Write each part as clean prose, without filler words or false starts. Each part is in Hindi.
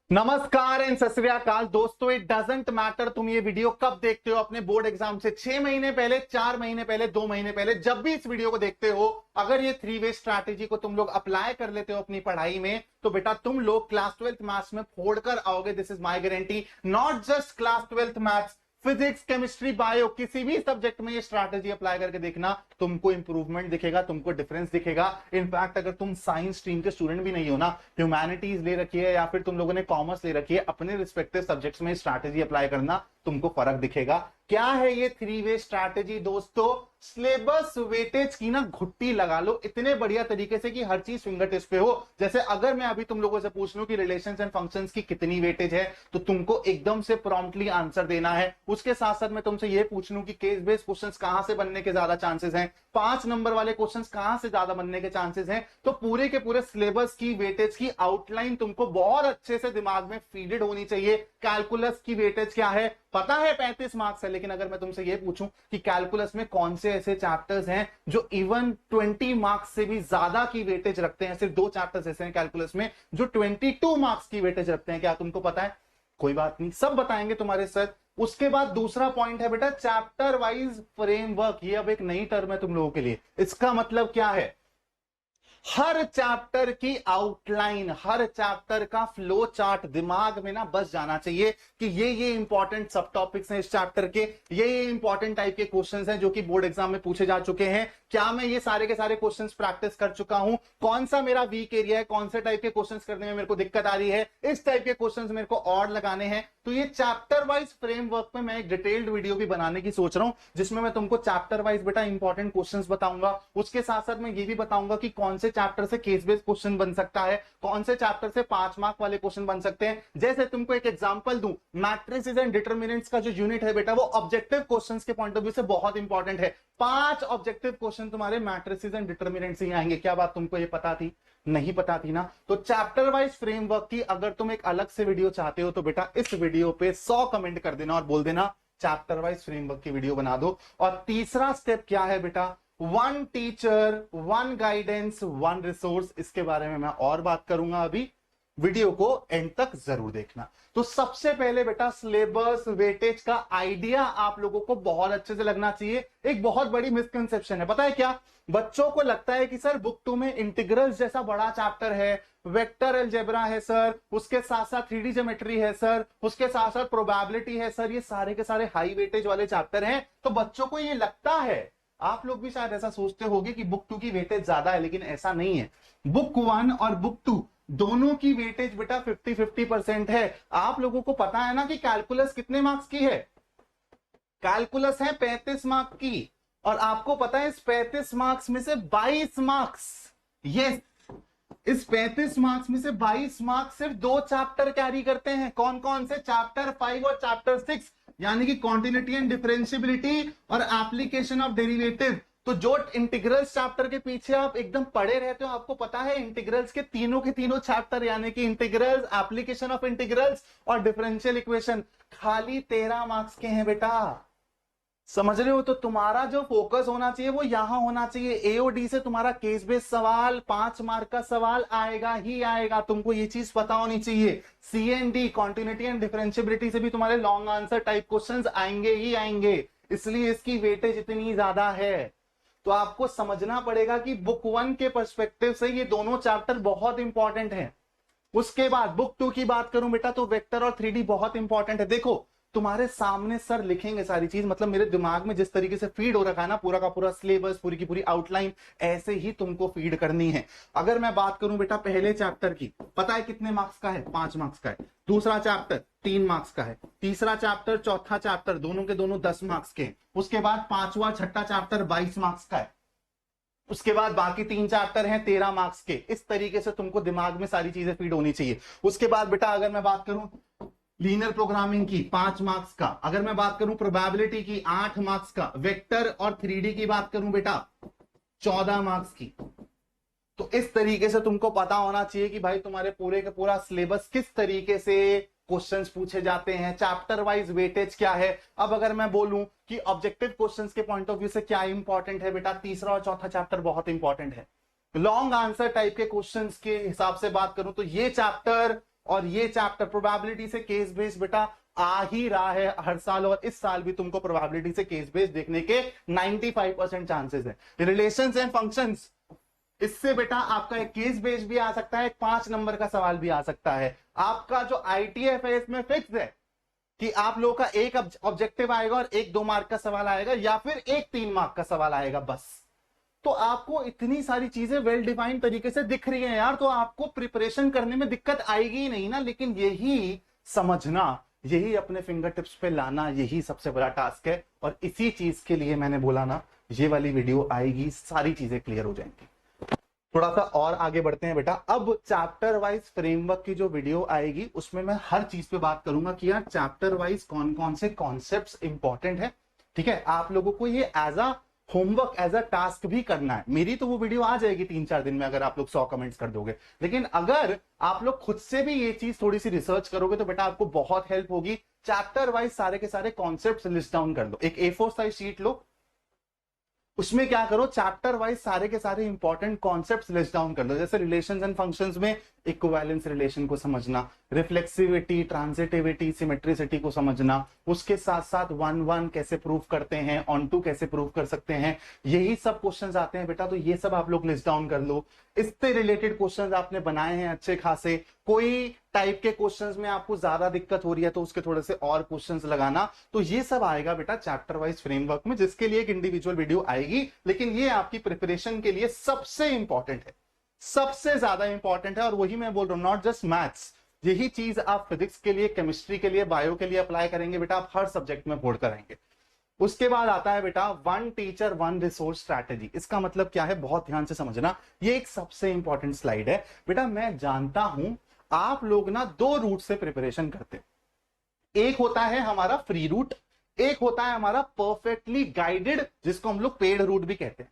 नमस्कार एंड सत श्री अकाल दोस्तों। इट डजंट मैटर तुम ये वीडियो कब देखते हो, अपने बोर्ड एग्जाम से 6 महीने पहले, 4 महीने पहले, 2 महीने पहले, जब भी इस वीडियो को देखते हो, अगर ये 3 वे स्ट्रैटेजी को तुम लोग अप्लाई कर लेते हो अपनी पढ़ाई में, तो बेटा तुम लोग क्लास 12th मैथ्स में फोड़कर आओगे। This is my guarantee. Not just class 12th maths, physics, chemistry, bio, किसी भी सब्जेक्ट में ये स्ट्रैटेजी अप्लाई करके देखना, तुमको इंप्रूवमेंट दिखेगा, तुमको डिफरेंस दिखेगा। इनफैक्ट अगर तुम साइंस स्ट्रीम के स्टूडेंट भी नहीं हो ना, ह्यूमैनिटीज ले रखी है या फिर तुम लोगों ने कॉमर्स ले रखी है, अपने रिस्पेक्टिव सब्जेक्ट्स में स्ट्रैटेजी अप्लाई करना, तुमको फर्क दिखेगा। क्या है ये 3 वे स्ट्रैटेजी दोस्तों? सिलेबस वेटेज की ना घुट्टी लगा लो इतने बढ़िया तरीके से कि हर चीज फिंगर टिप्स पे हो। जैसे अगर मैं अभी तुम लोगों से पूछ लूं कि रिलेशंस एंड फंक्शंस की कितनी वेटेज है, तो तुमको एकदम से प्रॉम्प्टली आंसर देना है। उसके साथ साथ मैं तुमसे ये पूछ लूं कि केस बेस्ड क्वेश्चंस कहां से बनने के ज्यादा चांसेस हैं, 5 नंबर वाले क्वेश्चंस कहां से ज्यादा बनने के चांसेस हैं, तो पूरे के पूरे सिलेबस की वेटेज की आउटलाइन तुमको बहुत अच्छे से दिमाग में फीडेड होनी चाहिए। कैलकुलस की वेटेज क्या है पता है, 35 मार्क्स है। लेकिन अगर मैं तुमसे ये पूछूं कि कैलकुलस में कौन से ऐसे चैप्टर्स हैं जो इवन 20 मार्क्स से भी ज्यादा की वेटेज रखते हैं, सिर्फ 2 चैप्टर्स ऐसे हैं कैलकुलस में जो 22 मार्क्स की वेटेज रखते हैं, क्या तुमको पता है? कोई बात नहीं, सब बताएंगे तुम्हारे सर। उसके बाद दूसरा पॉइंट है बेटा चैप्टर वाइज फ्रेमवर्क। ये अब एक नई टर्म है तुम लोगों के लिए। इसका मतलब क्या है? हर चैप्टर की आउटलाइन, हर चैप्टर का फ्लो चार्ट दिमाग में ना बस जाना चाहिए कि ये इंपॉर्टेंट सब टॉपिक्स हैं इस चैप्टर के, ये इंपॉर्टेंट टाइप के क्वेश्चंस हैं जो कि बोर्ड एग्जाम में पूछे जा चुके हैं। क्या मैं ये सारे के सारे क्वेश्चंस प्रैक्टिस कर चुका हूं? कौन सा मेरा वीक एरिया है, कौन से टाइप के क्वेश्चंस करने में मेरे को दिक्कत आ रही है, इस टाइप के क्वेश्चंस मेरे को और लगाने हैं। तो ये चैप्टर वाइज फ्रेमवर्क में मैं एक डिटेल्ड वीडियो भी बनाने की सोच रहा हूं, जिसमें मैं तुमको चैप्टर वाइज बेटा इंपॉर्टेंट क्वेश्चंस बताऊंगा। उसके साथ साथ मैं ये भी बताऊंगा कि कौन से चैप्टर से केस बेस्ड क्वेश्चन बन सकता है, कौन से चैप्टर से 5 मार्क वाले क्वेश्चन बन सकते हैं। जैसे तुमको एक एग्जांपल दूं, मैट्रिसेस एंड डिटरमिनेंट्स का जो यूनिट है बेटा, वो ऑब्जेक्टिव क्वेश्चंस के पॉइंट ऑफ व्यू से बहुत इंपॉर्टेंट है। 5 ऑब्जेक्टिव क्वेश्चन तुम्हारे मैट्रिसेस एंड डिटरमिनेंट्स ही आएंगे। क्या बात तुमको ये पता थी? नहीं पता थी ना? तो चैप्टर वाइज फ्रेमवर्क की अगर तुम एक अलग से वीडियो चाहते हो, तो बेटा इस वीडियो पे 100 कमेंट कर देना और बोल देना चैप्टर वाइज फ्रेमवर्क की वीडियो बना दो। और तीसरा स्टेप क्या है बेटा? 1 टीचर, 1 गाइडेंस, 1 रिसोर्स। इसके बारे में मैं और बात करूंगा, अभी वीडियो को एंड तक जरूर देखना। तो सबसे पहले बेटा सिलेबस वेटेज का आइडिया आप लोगों को बहुत अच्छे से लगना चाहिए। एक बहुत बड़ी मिसकंसेप्शन है, पता है क्या? बच्चों को लगता है कि सर बुक 2 में इंटीग्रल्स जैसा बड़ा चैप्टर है, वेक्टर अलजेब्रा है सर, उसके साथ साथ 3D ज्योमेट्री है सर, उसके साथ साथ प्रोबेबिलिटी है सर, ये सारे के सारे हाई वेटेज वाले चैप्टर हैं। तो बच्चोतो को ये लगता है, आप लोग भी शायद ऐसा सोचते होंगे कि बुक 2 की वेटेज ज्यादा है, लेकिन ऐसा नहीं है। बुक 1 और बुक 2 दोनों की वेटेज बेटा 50-50% है। आप लोगों को पता है ना कि कैलकुलस कितने मार्क्स की है? कैलकुलस है 35 मार्क्स की। और आपको पता है इस 35 मार्क्स में से 22 मार्क्स, यस, इस 35 मार्क्स में से 22 मार्क्स सिर्फ 2 चैप्टर कैरी करते हैं। कौन कौन से? चैप्टर 5 और चैप्टर 6, यानी कि कॉन्टिन्यूटी एंड डिफरेंशियबिलिटी और एप्लीकेशन ऑफ डेरिवेटिव। तो जो इंटीग्रल्स चैप्टर के पीछे आप एकदम पढ़े रहते हो, आपको पता है इंटीग्रल्स के तीनों चैप्टर, यानी कि इंटीग्रल्स, एप्लीकेशन ऑफ इंटीग्रल्स और डिफरेंशियल इक्वेशन, खाली 13 मार्क्स के हैं बेटा। समझ रहे हो? तो तुम्हारा जो फोकस होना चाहिए वो यहां होना चाहिए। एओडी से तुम्हारा केस बेस्ड सवाल, 5 मार्क का सवाल आएगा ही आएगा, तुमको ये चीज पता होनी चाहिए। सीएनडी, कॉन्टिन्यूटी एंड डिफरेंशियबिलिटी से भी तुम्हारे लॉन्ग आंसर टाइप क्वेश्चंस आएंगे ही आएंगे, इसलिए इसकी वेटेज इतनी ज्यादा है। तो आपको समझना पड़ेगा कि बुक 1 के पर्सपेक्टिव से ये दोनों चैप्टर बहुत इंपॉर्टेंट हैं। उसके बाद बुक 2 की बात करूं बेटा, तो वेक्टर और 3D बहुत इंपॉर्टेंट है। देखो तुम्हारे सामने सर लिखेंगे सारी चीज, मतलब मेरे दिमाग में जिस तरीके से फीड हो रखा है ना, पूरा का पूरा सिलेबस, पूरी की पूरी आउटलाइन, ऐसे ही तुमको फीड करनी है। अगर मैं बात करूं बेटा पहले चैप्टर की, पता है कितने मार्क्स का है? 5 मार्क्स का है। दूसरा चैप्टर 3 मार्क्स का है। तीसरा चैप्टर, चौथा चैप्टर, दोनों के दोनों 10 मार्क्स के। उसके बाद 5वां, 6ठा चैप्टर 22 मार्क्स का है। उसके बाद बाकी 3 चैप्टर हैं 13 मार्क्स के। इस तरीके से तुमको दिमाग में सारी चीजें फीड होनी चाहिए। उसके बाद बेटा अगर मैं बात करूं लीनियर प्रोग्रामिंग की, 5 मार्क्स का। अगर मैं बात करूं प्रोबेबिलिटी की, 8 मार्क्स का। वेक्टर और 3D की बात करूं बेटा, 14 मार्क्स की। तो इस तरीके से तुमको पता होना चाहिए कि भाई तुम्हारे पूरे का पूरा सिलेबस किस तरीके से क्वेश्चंस पूछे जाते हैं, चैप्टर वाइज वेटेज क्या है। अब अगर मैं बोलूं कि ऑब्जेक्टिव क्वेश्चंस के पॉइंट ऑफ व्यू से क्या इंपॉर्टेंट है बेटा, तीसरा और चौथा चैप्टर बहुत इंपॉर्टेंट है। लॉन्ग आंसर टाइप के क्वेश्चंस के हिसाब से बात करूं तो ये चैप्टर और ये चैप्टर प्रोबेबिलिटी से केस बेस्ड बेटा आ ही रहा है हर साल, और इस साल भी तुमको प्रोबेबिलिटी से केस बेस्ड देखने के 95% चांसेस है। रिलेशंस एंड फंक्शंस, इससे बेटा आपका एक केस बेस्ड भी आ सकता है, एक 5 नंबर का सवाल भी आ सकता है। आपका जो ITF है इसमें फिक्स है कि आप लोगों का एक ऑब्जेक्टिव आएगा और एक 2 मार्क का सवाल आएगा, या फिर एक 3 मार्क का सवाल आएगा बस। तो आपको इतनी सारी चीजें वेल डिफाइंड तरीके से दिख रही हैं यार, तो आपको प्रिपरेशन करने में दिक्कत आएगी ही नहीं ना। लेकिन यही समझना, यही अपने फिंगर टिप्स पे लाना, यही सबसे बड़ा टास्क है। और इसी चीज के लिए मैंने बोला ना, ये वाली वीडियो आएगी, सारी चीजें क्लियर हो जाएंगी। थोड़ा सा और आगे बढ़ते हैं बेटा। अब चैप्टर वाइज फ्रेमवर्क की जो वीडियो आएगी उसमें मैं हर चीज पे बात करूंगा कि यार चैप्टर वाइज कौन कौन से कॉन्सेप्ट्स इंपॉर्टेंट है। ठीक है, आप लोगों को ये as a homework, as a task भी करना है। मेरी तो वो वीडियो आ जाएगी 3-4 दिन में, अगर आप लोग 100 कमेंट्स कर दोगे। लेकिन अगर आप लोग खुद से भी ये चीज थोड़ी सी रिसर्च करोगे तो बेटा आपको बहुत हेल्प होगी। चैप्टर वाइज सारे के सारे कॉन्सेप्ट्स लिस्ट डाउन कर लो, एक A4 साइज शीट लो, उसमें क्या करो, चैप्टर वाइज सारे के सारे इंपॉर्टेंट कॉन्सेप्ट्स लिस्ट डाउन कर लो। जैसे रिलेशंस एंड फंक्शंस में इक्विवेलेंस रिलेशन को समझना, रिफ्लेक्सिविटी, ट्रांजिटिविटी, सिमेट्रिसिटी को समझना, उसके साथ साथ 1-1 कैसे प्रूव करते हैं, ऑन-टू कैसे प्रूव कर सकते हैं, यही सब क्वेश्चंस आते हैं बेटा। तो ये सब आप लोग लिस्ट डाउन कर लो। इससे रिलेटेड क्वेश्चंस आपने बनाए हैं अच्छे खासे। कोई टाइप के क्वेश्चंस में आपको ज्यादा दिक्कत हो रही है तो उसके थोड़े से और क्वेश्चंस लगाना। तो ये सब आएगा बेटा चैप्टर वाइज फ्रेमवर्क में, जिसके लिए एक इंडिविजुअल वीडियो आएगी। लेकिन ये आपकी प्रिपरेशन के लिए सबसे इंपॉर्टेंट है, सबसे ज्यादा इंपॉर्टेंट है। और वही मैं बोल रहा हूं, नॉट जस्ट मैथ्स, यही चीज आप फिजिक्स के लिए, केमिस्ट्री के लिए, बायो के लिए अप्लाई करेंगे बेटा, आप हर सब्जेक्ट में बोर्ड कराएंगे। उसके बाद आता है बेटा 1 टीचर 1 रिसोर्स स्ट्रैटेजी। इसका मतलब क्या है, बहुत ध्यान से समझना। ये एक सबसे इंपॉर्टेंट स्लाइड है बेटा। मैं जानता हूं आप लोग ना 2 रूट से प्रिपरेशन करते, एक होता है हमारा फ्री रूट, एक होता है हमारा परफेक्टली गाइडेड, जिसको हम लोग पेड रूट भी कहते हैं।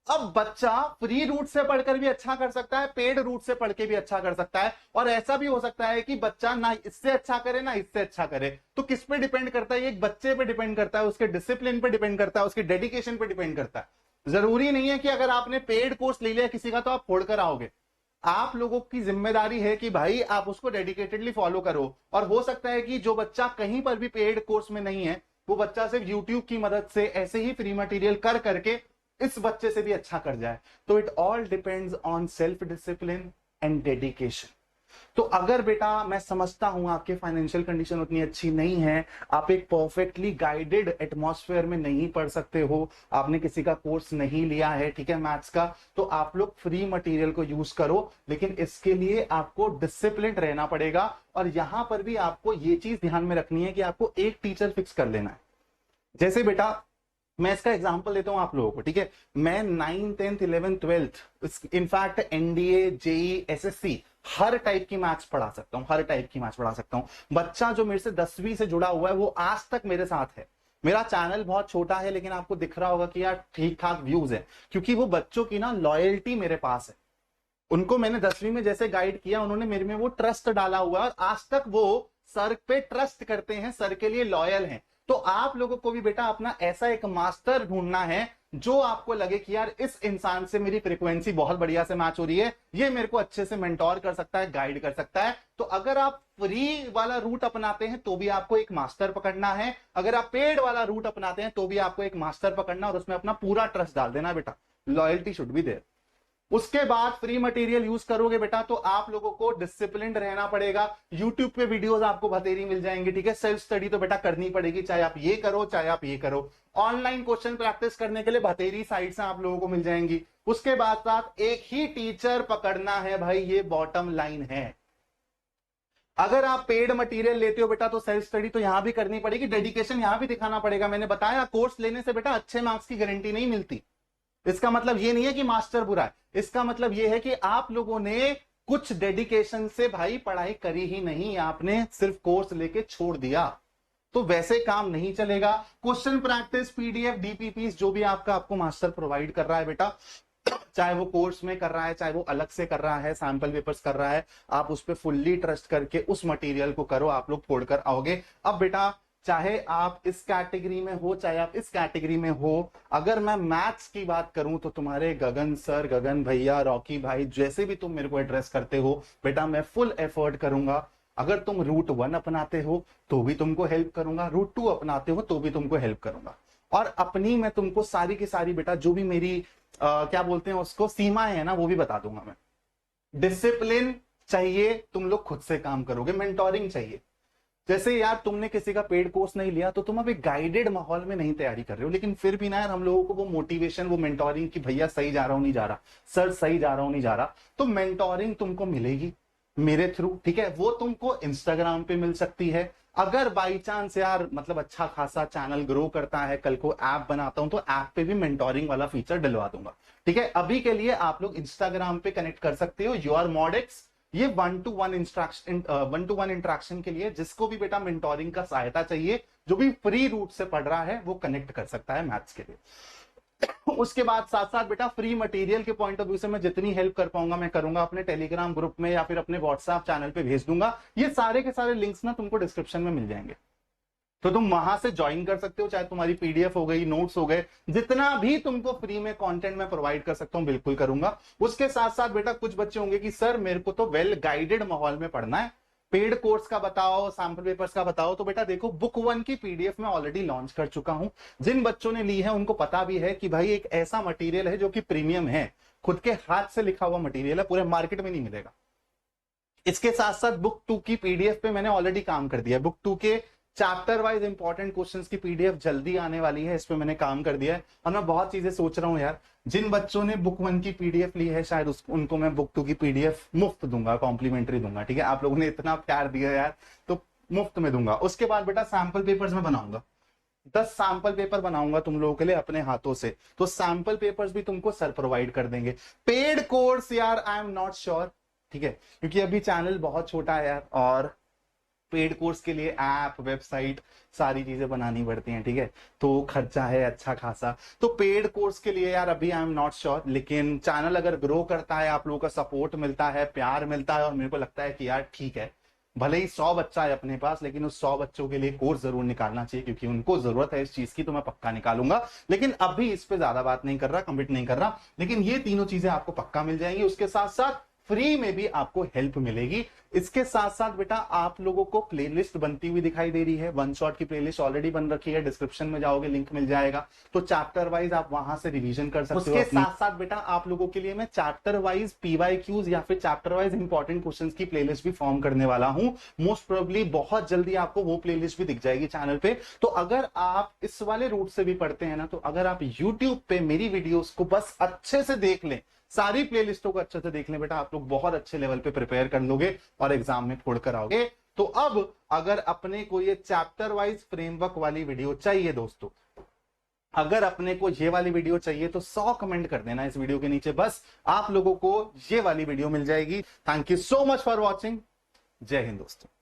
अब बच्चा फ्री रूट से पढ़कर भी अच्छा कर सकता है, पेड रूट से पढ़ के भी अच्छा कर सकता है, और ऐसा भी हो सकता है कि बच्चा ना इससे अच्छा करे ना इससे अच्छा करे। तो किस पे डिपेंड करता है, एक बच्चे पे डिपेंड करता है, उसके डिसिप्लिन पे डिपेंड करता है, उसके डेडिकेशन पे डिपेंड करता है। जरूरी नहीं है कि अगर आपने पेड कोर्स ले लिया किसी का तो आप फोड़ कर आओगे। आप लोगों की जिम्मेदारी है कि भाई आप उसको डेडिकेटेडली फॉलो करो। और हो सकता है कि जो बच्चा कहीं पर भी पेड कोर्स में नहीं है, वो बच्चा सिर्फ यूट्यूब की मदद से ऐसे ही फ्री मटेरियल कर करके इस बच्चे से भी अच्छा कर जाए। तो it all depends on self discipline and dedication. तो अगर बेटा मैं समझता हूं आपके फाइनेंशियल कंडीशन उतनी अच्छी नहीं है, आप एक परफेक्टली गाइडेड एटमॉस्फेयर में नहीं पढ़ सकते हो, आपने किसी का कोर्स नहीं लिया है, ठीक है, मैथ्स का, तो आप लोग फ्री मटेरियल को यूज करो। लेकिन इसके लिए आपको डिसिप्लिन रहना पड़ेगा। और यहां पर भी आपको ये चीज ध्यान में रखनी है कि आपको एक टीचर फिक्स कर लेना है। जैसे बेटा मैं इसका एग्जांपल देता हूं आप लोगों को, ठीक है। मैं 9th 10th 11th 12th in fact NDA, JE, SSC हर टाइप की मैथ्स पढ़ा सकता हूं, हर टाइप की मैथ्स पढ़ा सकता हूं। बच्चा जो मेरे से 10वीं से जुड़ा हुआ है वो आज तक मेरे साथ है। मेरा चैनल बहुत छोटा है लेकिन आपको दिख रहा होगा कि यार ठीक ठाक व्यूज है, क्योंकि वो बच्चों की ना लॉयल्टी मेरे पास है। उनको मैंने 10वीं में जैसे गाइड किया, उन्होंने मेरे में वो ट्रस्ट डाला हुआ है, और आज तक वो सर पे ट्रस्ट करते हैं, सर के लिए लॉयल हैं। तो आप लोगों को भी बेटा अपना ऐसा एक मास्टर ढूंढना है जो आपको लगे कि यार इस इंसान से मेरी फ्रीक्वेंसी बहुत बढ़िया से मैच हो रही है, ये मेरे को अच्छे से मेंटोर कर सकता है, गाइड कर सकता है। तो अगर आप फ्री वाला रूट अपनाते हैं तो भी आपको एक मास्टर पकड़ना है, अगर आप पेड वाला रूट अपनाते हैं तो भी आपको एक मास्टर पकड़ना और उसमें अपना पूरा ट्रस्ट डाल देना बेटा। Loyalty should be there. उसके बाद फ्री मटेरियल यूज करोगे बेटा तो आप लोगों को डिसिप्लिन्ड रहना पड़ेगा। यूट्यूब पे वीडियोस आपको बतेरी मिल जाएंगे, ठीक है। सेल्फ स्टडी तो बेटा करनी पड़ेगी, चाहे आप ये करो चाहे आप ये करो। ऑनलाइन क्वेश्चन प्रैक्टिस करने के लिए बतेरी साइट्स आप लोगों को मिल जाएंगी। उसके बाद साथ एक ही टीचर पकड़ना है भाई, ये बॉटम लाइन है। अगर आप पेड मटेरियल लेते हो बेटा तो सेल्फ स्टडी तो यहां भी करनी पड़ेगी, डेडिकेशन यहां भी दिखाना पड़ेगा। मैंने बताया कोर्स लेने से बेटा अच्छे मार्क्स की गारंटी नहीं मिलती। इसका मतलब ये नहीं है कि मास्टर बुरा है, इसका मतलब ये है कि आप लोगों ने कुछ डेडिकेशन से भाई पढ़ाई करी ही नहीं, आपने सिर्फ कोर्स लेके छोड़ दिया, तो वैसे काम नहीं चलेगा। क्वेश्चन प्रैक्टिस, पीडीएफ, डीपीपीस जो भी आपको मास्टर प्रोवाइड कर रहा है बेटा, चाहे वो कोर्स में कर रहा है चाहे वो अलग से कर रहा है, सैंपल पेपर्स कर रहा है, आप उस पर फुल्ली ट्रस्ट करके उस मटेरियल को करो, आप लोग फोड़ कर आओगे। अब बेटा चाहे आप इस कैटेगरी में हो चाहे आप इस कैटेगरी में हो। अगर मैं मैथ्स की बात करूं तो तुम्हारे गगन सर, गगन भैया, रॉकी भाई, जैसे भी तुम मेरे को एड्रेस करते हो बेटा, मैं फुल एफर्ट करूंगा। अगर तुम रूट 1 अपनाते हो तो भी तुमको हेल्प करूंगा, रूट 2 अपनाते हो तो भी तुमको हेल्प करूंगा। और अपनी मैं तुमको सारी की सारी बेटा जो भी मेरी क्या बोलते हैं उसको, सीमाएं है ना, वो भी बता दूंगा मैं। डिसिप्लिन चाहिए, तुम लोग खुद से काम करोगे। मेंटोरिंग चाहिए, जैसे यार तुमने किसी का पेड कोर्स नहीं लिया तो तुम अब एक गाइडेड माहौल में नहीं तैयारी कर रहे हो, लेकिन फिर भी ना यार हम लोगों को वो मोटिवेशन, वो मेंटोरिंग कि भैया सही जा रहा हूं नहीं जा रहा, सर सही जा रहा हूं नहीं जा रहा, तो मेंटोरिंग तुमको मिलेगी मेरे थ्रू, ठीक है। वो तुमको इंस्टाग्राम पे मिल सकती है। अगर बाई चांस यार मतलब अच्छा खासा चैनल ग्रो करता है, कल को ऐप बनाता हूं तो ऐप पे भी मेंटोरिंग वाला फीचर डलवा दूंगा, ठीक है। अभी के लिए आप लोग इंस्टाग्राम पे कनेक्ट कर सकते हो योर मॉडेक्स, ये 1-to-1 इंट्रैक्शन के लिए। जिसको भी बेटा मेंटोरिंग का सहायता चाहिए, जो भी फ्री रूट से पढ़ रहा है वो कनेक्ट कर सकता है मैथ्स के लिए। उसके बाद साथ साथ बेटा फ्री मटेरियल के पॉइंट ऑफ व्यू से मैं जितनी हेल्प कर पाऊंगा मैं करूंगा, अपने टेलीग्राम ग्रुप में या फिर अपने व्हाट्सएप चैनल पे भेज दूंगा। ये सारे के सारे लिंक्स ना तुमको डिस्क्रिप्शन में मिल जाएंगे, तो तुम वहां से ज्वाइन कर सकते हो। चाहे तुम्हारी पीडीएफ हो गई, नोट्स हो गए, जितना भी तुमको फ्री में कंटेंट में प्रोवाइड कर सकता हूं बिल्कुल करूंगा। उसके साथ साथ बेटा कुछ बच्चे होंगे कि सर मेरे को तो वेल गाइडेड माहौल में पढ़ना है, पेड कोर्स का बताओ, सैंपल पेपर्स का बताओ। तो बेटा देखो बुक 1 की पीडीएफ में ऑलरेडी लॉन्च कर चुका हूं। जिन बच्चों ने ली है उनको पता भी है कि भाई एक ऐसा मटेरियल है जो कि प्रीमियम है, खुद के हाथ से लिखा हुआ मटेरियल है, पूरे मार्केट में नहीं मिलेगा। इसके साथ साथ बुक 2 की पीडीएफ पे मैंने ऑलरेडी काम कर दिया है। बुक 2 के चैप्टर वाइज इंपॉर्टेंट क्वेश्चंस की पीडीएफ जल्दी आने वाली है, इस पे मैंने काम कर दिया है। और मैं बहुत चीजें सोच रहा हूं यार, जिन बच्चों ने बुक 1 की पीडीएफ ली है शायद उनको मैं बुक 2 की पीडीएफ मुफ्त दूंगा, कॉम्प्लीमेंट्री दूंगा, ठीक है। आप लोगों ने इतना प्यार दिया यार तो मुफ्त में दूंगा। उसके बाद बेटा सैंपल पेपर्स में बनाऊंगा, 10 सैंपल पेपर बनाऊंगा तुम लोगों के लिए अपने हाथों से, तो सैंपल पेपर्स भी तुमको सर प्रोवाइड कर देंगे। पेड कोर्स यार आई एम नॉट श्योर, ठीक है, क्योंकि अभी चैनल बहुत छोटा है यार, और पेड कोर्स के लिए ऐप, वेबसाइट, सारी चीजें बनानी पड़ती हैं, ठीक है, तो खर्चा है अच्छा खासा। तो पेड कोर्स के लिए यार अभी आई एम नॉट श्योर, लेकिन चैनल अगर ग्रो करता है, आप लोगों का सपोर्ट मिलता है, प्यार मिलता है, और मेरे को लगता है कि यार ठीक है, भले ही 100 बच्चा है अपने पास, लेकिन उस 100 बच्चों के लिए कोर्स जरूर निकालना चाहिए, क्योंकि उनको जरूरत है इस चीज की, तो मैं पक्का निकालूंगा। लेकिन अभी इस पे ज्यादा बात नहीं कर रहा, कमिट नहीं कर रहा, लेकिन ये तीनों चीजें आपको पक्का मिल जाएंगी। उसके साथ साथ फ्री में भी आपको हेल्प मिलेगी। इसके साथ साथ बेटा आप लोगों को प्लेलिस्ट बनती हुई दिखाई दे रही है, वन शॉट की प्लेलिस्ट ऑलरेडी बन रखी है, डिस्क्रिप्शन में जाओगे लिंक मिल जाएगा, तो चैप्टर वाइज आप वहां से रिवीजन कर सकते हो। उसके साथ साथ बेटा आप लोगों के लिए मैं चैप्टर वाइज पीवाईक्यूज या फिर चैप्टर वाइज इंपॉर्टेंट क्वेश्चंस की प्लेलिस्ट भी फॉर्म करने वाला हूं। मोस्ट प्रोबेबली बहुत जल्दी आपको वो प्लेलिस्ट भी दिख जाएगी चैनल पे। तो अगर आप इस वाले रूट से भी पढ़ते हैं ना, तो अगर आप यूट्यूब पे मेरी वीडियोस को बस अच्छे से देख लें, सारी प्लेलिस्टों को अच्छे से देख लें बेटा, आप लोग बहुत अच्छे लेवल पे प्रिपेयर कर लोगे और एग्जाम में फोड़ कर आओगे। तो अब अगर अपने को ये चैप्टर वाइज फ्रेमवर्क वाली वीडियो चाहिए दोस्तों, अगर अपने को ये वाली वीडियो चाहिए तो 100 कमेंट कर देना इस वीडियो के नीचे, बस आप लोगों को ये वाली वीडियो मिल जाएगी। Thank you so much for watching. जय हिंद दोस्तों।